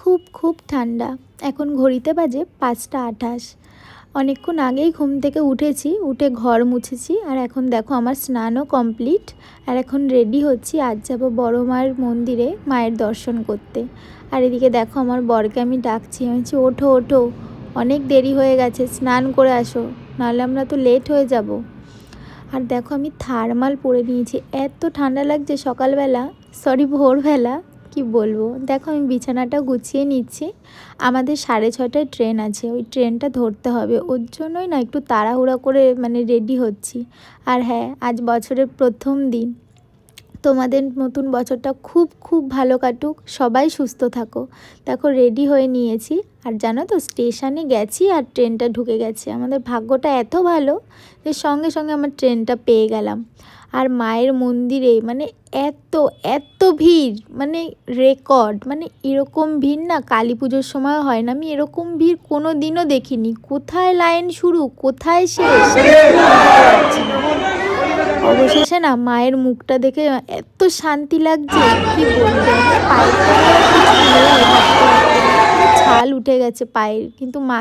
খুব খুব ঠান্ডা। এখন ঘড়িতে বাজে 5টা 28। অনেকক্ষণ আগেই ঘুম থেকে উঠেছি, উঠে ঘর মুছেছি, আর এখন দেখো আমার স্নানও কমপ্লিট। আর এখন রেডি হচ্ছি, আজ যাবো বড় মায়ের মন্দিরে মায়ের দর্শন করতে। আর এদিকে দেখো আমার বরকে আমি ডাকছি, আমি বলছি ওঠো ওঠো, অনেক দেরি হয়ে গেছে, স্নান করে আসো, নাহলে আমরা তো লেট হয়ে যাব। আর দেখো আমি থার্মাল পরে নিয়েছি, এত ঠান্ডা লাগছে সকালবেলা, ভোরবেলা, কি বলবো। দেখো আমি বিছানাটা গুছিয়ে নিচ্ছি, আমাদের 6:30টায় ট্রেন আছে, ওই ট্রেনটা ধরতে হবে, ওর জন্যই না একটু তাড়াহুড়া করে রেডি হচ্ছি। আর হ্যাঁ, আজ বছরের প্রথম দিন, তোমাদের নতুন বছরটা খুব খুব ভালো কাটুক, সবাই সুস্থ থাকো। দেখো রেডি হয়ে নিয়েছি, আর জানো তো স্টেশনে গেছি আর ট্রেনটা ঢুকে গেছে। আমাদের ভাগ্যটা এত ভালো যে সঙ্গে সঙ্গে আমার ট্রেনটা পেয়ে গেলাম। আর মায়ের মন্দিরে এত এত ভিড়, রেকর্ড, এরকম ভিড় না কালী পুজোর সময় হয় না। আমি এরকম ভিড় কোনো দিনও দেখিনি, কোথায় লাইন শুরু কোথায় শেষ পারছি না। অবশেষে না মায়ের মুখটা দেখে এত শান্তি লাগছে, কি বলবো। আমার পায়ের তলায় কিছু নেই, হাঁটতে হাঁটতে ছাল উঠে গেছে পায়ের, কিন্তু মা